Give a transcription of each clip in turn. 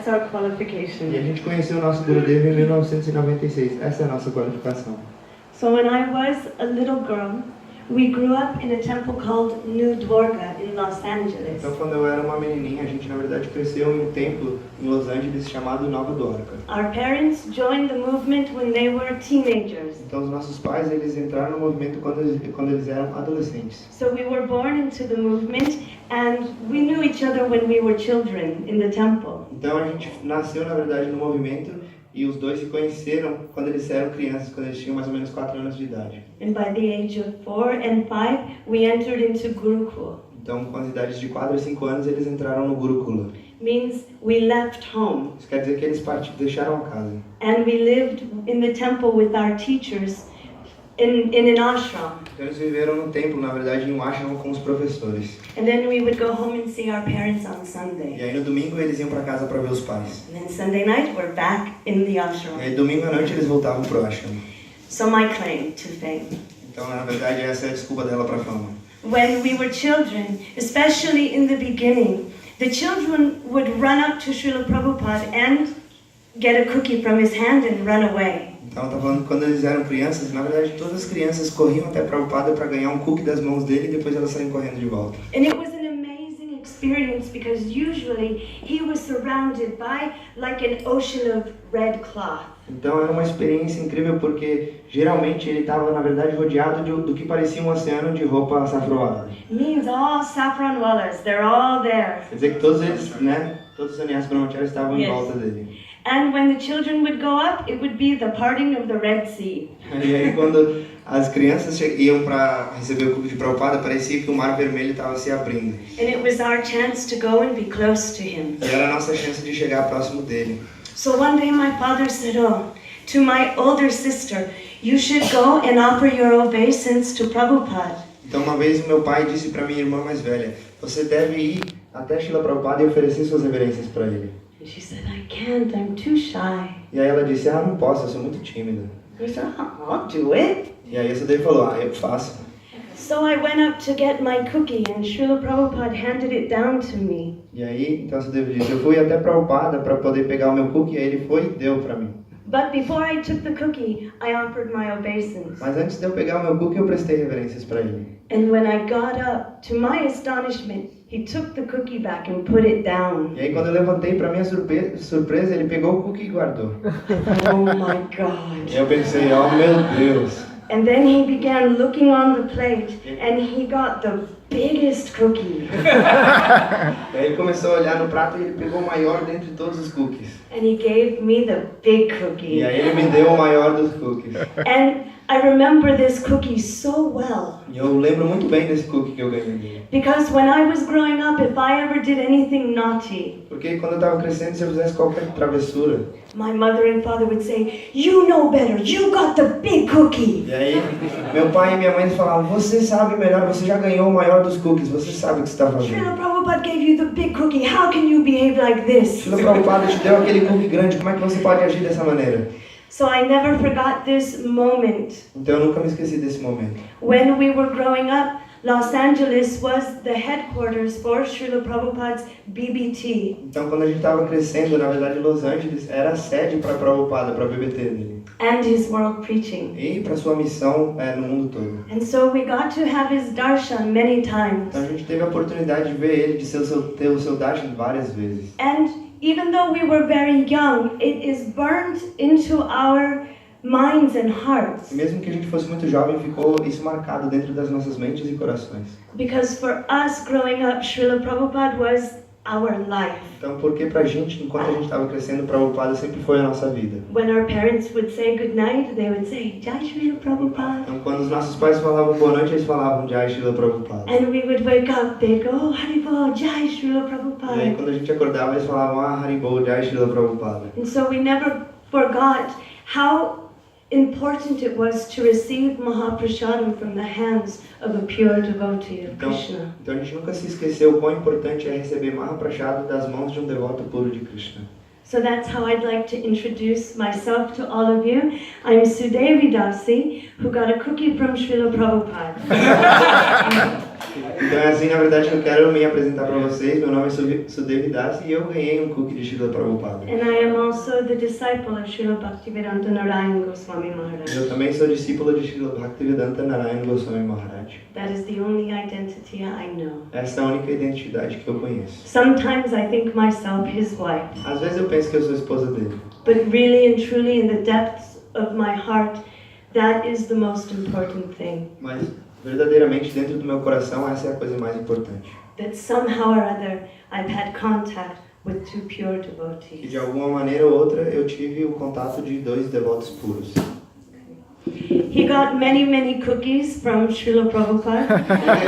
our qualification. E a gente conheceu o nosso Gurudev em 1996. Essa é a nossa qualificação. So when I was a little girl, we grew up in a temple called New Dwarka in Los Angeles. Então, quando eu era uma menininha, a gente na verdade cresceu em um templo em Los Angeles chamado Nova Dwarka. Our parents joined the movement when they were teenagers. Então, os nossos pais, eles entraram no movimento quando eles eram adolescentes. So we were born into the movement and we knew each other when we were children in the temple. Então, a gente nasceu na verdade no movimento e os dois se conheceram quando eles eram crianças, quando eles tinham mais ou menos 4 anos de idade. And by the age of 4 and 5, we entered into gurukula. Então, com as idades de 4 e 5 anos, eles entraram no gurukula. Means we left home. Isso quer dizer que eles deixaram a casa. And we lived in the temple with our teachers in an ashram. Então, eles viveram no templo, na verdade, em um ashram com os professores. And then we would go home and see our parents on E Sunday. aí, no domingo, eles iam para casa para ver os pais. And then Sunday night, we're back in the ashram. E aí, domingo à noite, eles voltavam pro ashram. So my claim to fame. Então, na verdade, essa é a desculpa dela para fama. When we were children, especially in the beginning, the children would run up to Srila Prabhupada and get a cookie from his hand and run away. Então, tá falando que quando eles eram crianças, na verdade, todas as crianças corriam até Prabhupada para ganhar um cookie das mãos dele e depois elas saíam correndo de volta. And it was an amazing experience because usually he was surrounded by like an ocean of red cloth. Então, era uma experiência incrível porque geralmente ele estava, na verdade, rodeado do que parecia um oceano de roupa açafroada. Means all saffron wallers, they're all there. Quer dizer que todos eles, né, todos os sannyas brahmacharis estavam em volta dele. And when the children would go up, it would be the parting of the Red Sea. E aí, quando as crianças iam para receber o cookie de Prabhupada, parecia que o mar vermelho estava se abrindo. And it was our chance to go and be close to him. E era a nossa chance de chegar próximo dele. So one day my father said, "Oh, to my older sister, you should go and offer your obeisance to Prabhupada." Então, uma vez o meu pai disse para minha irmã mais velha: "Você deve ir até Srila Prabhupada e oferecer suas reverências para ele." And she said, "I can't, I'm too shy." E aí ela disse: "Ah, não posso, eu sou muito tímida." I said, "I'll do it." E aí a Sudevi falou: "Ah, eu faço." So I went up to get my cookie and Srila Prabhupada handed it down to me. E aí, então a Sudevi disse: "Eu fui até Prabhupada para poder pegar o meu cookie", e aí ele foi e deu para mim. But before I took the cookie, I offered my obeisance. Mas antes de eu pegar o meu cookie, eu prestei reverências para ele. And when I got up, to my astonishment, he took the cookie back and put it down. E aí quando eu levantei, para minha surpresa, ele pegou o cookie e guardou. Oh my God. E eu pensei: "Oh meu Deus." And then he began looking on the plate and he got the biggest cookie. E aí ele começou a olhar no prato e ele pegou o maior dentre todos os cookies. And he gave me the big cookie. E aí ele me deu o maior dos cookies. And I remember this cookie so well. E eu lembro muito bem desse cookie que eu ganhei dele. Because when I was growing up, if I ever did anything naughty, Porque quando eu estava crescendo, se eu fizesse qualquer travessura, my mother and father would say, "You know better, you got the big cookie." e aí meu pai e minha mãe falavam: "Você sabe melhor, você já ganhou o maior dos cookies, você sabe o que você está fazendo." Srila Prabhupada gave you the big cookie, how can you behave like this? Srila Prabhupada te deu aquele cookie grande, como é que você pode agir dessa maneira? So I never forgot this moment. Então eu nunca me esqueci desse momento. When we were growing up, Los Angeles was the headquarters for Srila Prabhupada's BBT. Então quando a gente estava crescendo, na verdade Los Angeles era a sede para Prabhupada, para a BBT dele. And his world preaching. E para sua missão no mundo todo. And so we got to have his darshan many times. Então a gente teve a oportunidade de ver ele, de ter o seu darshan várias vezes. And even though we were very young, it is burned into our minds and hearts. E mesmo que a gente fosse muito jovem, ficou isso marcado dentro das nossas mentes e corações. Because for us growing up, Srila Prabhupada was our life. Então, porque pra gente, enquanto a gente estava crescendo, Prabhupada sempre foi a nossa vida. When our parents would say good night, they would say, "Jai Srila Prabhupada." Então, quando os nossos pais falavam boa noite, eles falavam Jai Srila Prabhupada. And we would wake up, they'd go, "Oh, Haribol, Jai Srila E aí, Prabhupada." quando a gente acordava, eles falavam Haribol, Jai Srila Prabhupada. And so we never forgot how important it was to receive Mahaprasadam from the hands of a pure devotee of Krishna. Então a gente nunca se esqueceu o quão importante é receber Mahaprasada das mãos de um devoto puro de Krishna. So that's how I'd like to introduce myself to all of you. I'm Sudevi Dasi, who got a cookie from Srila Prabhupada. Então é assim, na verdade, que eu quero me apresentar para vocês. Meu nome é Sudevi Devi Dasi e eu ganhei um cookie de Srila Prabhupada. And I am also the disciple of Srila Bhaktivedanta Narayana Goswami Maharaj. Eu também sou discípulo de Srila Bhaktivedanta Narayana Goswami Maharaj. That is the only identity I know. Essa é a única identidade que eu conheço. Sometimes I think myself his wife. Às vezes eu penso que eu sou a esposa dele. But really and truly in the depths of my heart, that is the most important thing. Mas verdadeiramente dentro do meu coração essa é a coisa mais importante. That somehow or other I've had contact with two pure Que devotees. de alguma maneira ou outra eu tive o contato de dois devotos puros. He got many cookies from Srila Prabhupada.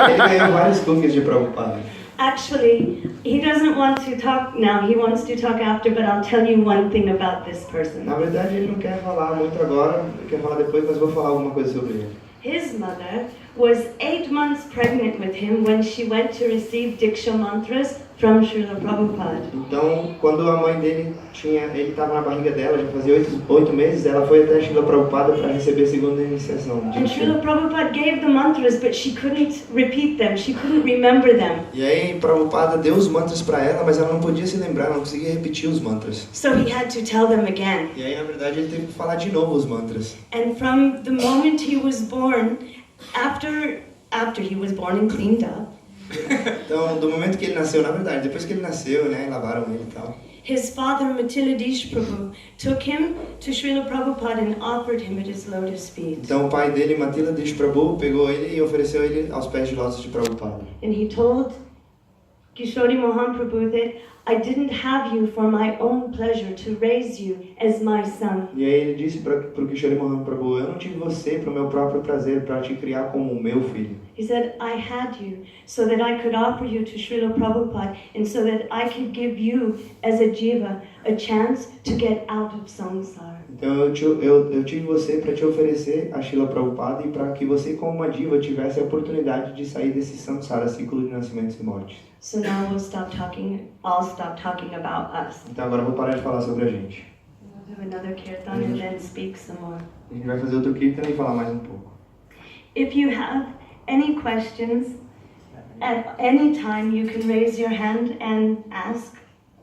Ele ganhou vários cookies de Prabhupada. Actually, he doesn't want to talk now, he wants to talk after, but I'll tell you one thing about this person. Na verdade ele não quer falar muito agora, ele quer falar depois, mas vou falar alguma coisa sobre ele. His mother was 8 months pregnant with him when she went to receive Diksha mantras from Srila Prabhupada. Então, quando a mãe dele ele estava na barriga dela, já fazia 8 meses, ela foi até Srila Prabhupada para receber a segunda iniciação. And Srila Prabhupada gave the mantras, but she couldn't repeat them, she couldn't remember them. E aí Prabhupada deu os mantras para ela, mas ela não podia se lembrar, não conseguia repetir os mantras. So he had to tell them again. E aí, na verdade, ele teve que falar de novo os mantras. And from the moment he was born, after he was born and cleaned up, Então, do momento que ele nasceu, na verdade, depois que ele nasceu, né, lavaram ele e tal. his father Matiladish Prabhu took him to Srila Prabhupada and offered him at his lotus feet. Então, o pai dele, Matila Dish Prabhu, pegou ele e ofereceu ele aos pés de lótus de Prabhupada. And he told Kishori Mohan Prabhu that I didn't have you for my own pleasure to raise you as my son. E aí ele disse para o Kishori Mohan Prabhu, eu não tive você para o meu próprio prazer, para te criar como o meu filho. He said, I had you so that I could offer you to Srila Prabhupada and so that I could give you as a jiva a chance to get out of samsara. Então eu tive você para te oferecer a Srila Prabhupada e para que você como uma diva tivesse a oportunidade de sair desse samsara, ciclo de nascimentos e mortes. So now I'll stop talking about us. Então agora eu vou parar de falar sobre a gente. We'll do another kirtan and then speak some more. A gente vai fazer outro kirtan e falar mais um pouco. If you have any questions, at any time you can raise your hand and ask.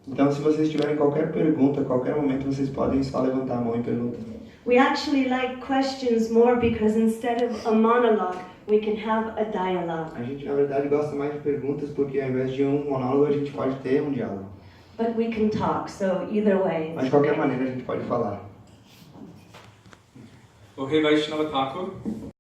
Então, se vocês tiverem qualquer pergunta, a qualquer momento, vocês podem só levantar a mão e perguntar. We actually like questions more because instead of a monologue, we can have a dialogue. A gente, na verdade, gosta mais de perguntas porque ao invés de um monólogo, a gente pode ter um diálogo. But we can talk, so either way. Mas de qualquer maneira, a gente pode falar. Okay, Vaishnava Thakur.